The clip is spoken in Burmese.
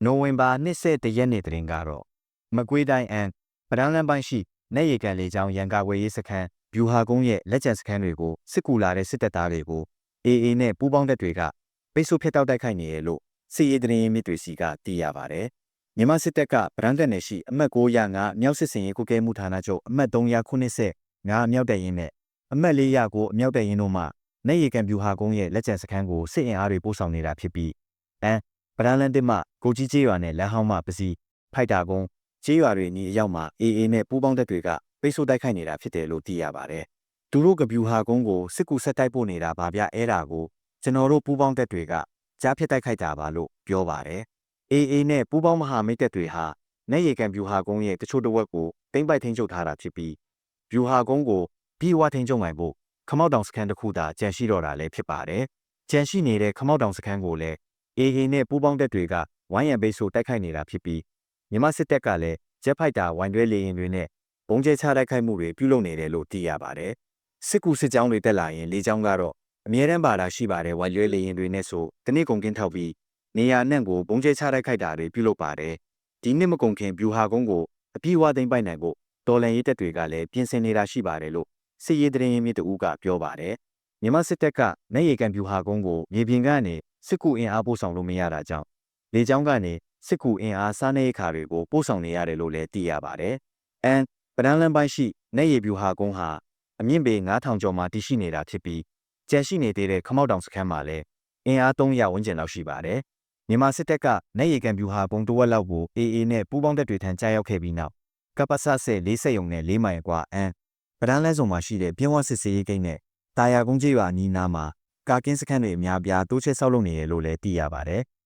နိုဝင်ဘာ21ရက်နေ့သတင်းကတော့မကွေးတိုင်းပဒန်းလမ်းပိုင်းရှိနေရီကန်လေကြောင်းရန်ကာကွယ်ရေးစခန်းဗျူဟာကုန်းရဲ့လက်ကျန်စခန်းတွေကိုစစ်ကူလာတဲ့စစ်တပ်သားတွေကို AA နဲ့ပူးပေါင်းတပ်တွေကပိတ်ဆို့ဖျက်တောက်တိုက်ခိုက်နေရလို့စစ်ရေးသတင်းရင်းမြစ်တွေစီကသိရပါတယ်။မြန်မာစစ်တပ်ကပဒန်းတပ်နယ်ရှိအမှတ်905မြောက်စစ်စင်ရေးကုကဲမှုဌာနချုပ်အမှတ်395မြောက်တပ်ရင်းနဲ့အမှတ်409မြောက်တပ်ရင်းတို့မှနေရီကန်ဗျူဟာကုန်းရဲ့လက်ကျန်စခန်းကိုစစ်အင်အားတွေပို့ဆောင်နေတာဖြစ်ပြီးပဒန်းလန်းတစ်မှကိုကြီးကျေးရွာနဲ့လမ်းဟောင်းမှပစီဖိုက်တာကုန်းကျေးရွာတွေနီးအရောက်မှာ AA နဲ့ပူးပေါင်းတပ်တွေကပိတ်ဆို့တိုက်ခိုက်နေတာဖြစ်တယ်လို့သိရပါတယ်။သူတို့ကဗျူဟာကုန်းကိုစစ်ကူဆက်တိုက်ပို့နေတာဗာဗျအဲတာကိုကျွန်တော်တို့ပူးပေါင်းတပ်တွေကကြားဖြတ်တိုက်ခိုက်တာပါလို့ပြောပါတယ်။ AA နဲ့ပူးပေါင်းမဟာမိတ်တပ်တွေဟာနေရီကန်ဗျူဟာကုန်းရဲ့တချို့တစ်ဝက်ကိုသိမ်းပိုက်ထိန်းချုပ်ထားတာဖြစ်ပြီးဗျူဟာကုန်းကိုပြီးဝထိန်းချုပ်နိုင်ဖို့ခမောက်တောင်စခန်းတစ်ခုသာကျန်ရှိတော့တာလည်းဖြစ်ပါတယ်။ကျန်ရှိနေတဲ့ခမောက်တောင်စခန်းကိုလည်းAA နဲ့ပူးပေါင်းတပ်တွေကဝိုင်းရံပိတ်ဆို့တိုက်ခိုက်နေတာဖြစ်ပြီးမြန်မာစစ်တပ်ကလည်းဂျက်ဖိုက်တာဝိုင်တွဲလေယာဉ်တွေနဲ့ဘုံကျဲချတိုက်ခိုက်မှုတွေပြုလုပ်နေတယ်လို့သိရပါတယ်။စစ်ကူစစ်ကြောင်းတွေတက်လာရင်လေကြောင်းကတော့အမြဲတမ်းပါတာရှိပါတယ်ဝိုင်တွဲလေယာဉ်တွေနဲ့ဆိုတနေ့ကုန်ကင်းထောက်ပြီးနေရာနှံ့ကိုဘုံကျဲချတိုက်ခိုက်တာတွေပြုလုပ်ပါတယ်။ဒီနှစ်မကုန်ခင်ဗျူဟာကုန်းကိုအပြည့်အဝသိမ်းပိုက်နိုင်ဖို့တော်လှန်ရေးတပ်တွေကလည်းပြင်ဆင်နေတာရှိပါတယ်လို့စစ်ရေးသတင်းရင်းမြစ်တဦးကပြောပါတယ်။မြန်မာစစ်တပ်ကနေရီကန်ဗျူဟာကုန်းကိုမြေပြင်ကနေစစ်ကူအင်အားပို့ဆောင်လို့မရတာကြောင့်လေကြောင်းကနေစစ်ကူအင်အားစားနပ်ရိက္ခာတွေကိုပို့ဆောင်နေရတယ်လို့လည်းသိရပါတယ်။ပဒန်းလမ်းပိုင်းရှိနေရီဗျူဟာကုန်းဟာအမြင့်ပေ9000ကျော်မှာတည်ရှိနေတာဖြစ်ပြီးကျန်ရှိနေသေးတဲ့ခမောက်တောင်စခန်းမှာလည်းအင်အား300ဝန်းကျင်လောက်ရှိပါတယ်။မြန်မာစစ်တပ်ကနေရီကန်ဗျူဟာကုန်းတစ်ဝက်လောက်ကို AA နဲ့ပူးပေါင်းတပ်တွေထံကြားရောက်ခဲ့ပြီးနောက်ကပ္ပစ40ရုံနဲ့4မိုင်အကွာပဒန်းလမ်းစုံမှာရှိတဲ့ပြင်းဝစစ်စေးရေးဂိတ်နဲ့တာယာကုန်းကျေးရွာအနီးနားမှာကာကင်းစခန်းတွေအများပြားတိုးချဲ့ဆောက်လုပ်နေတယ်လို့လည်းသိရပါတယ်။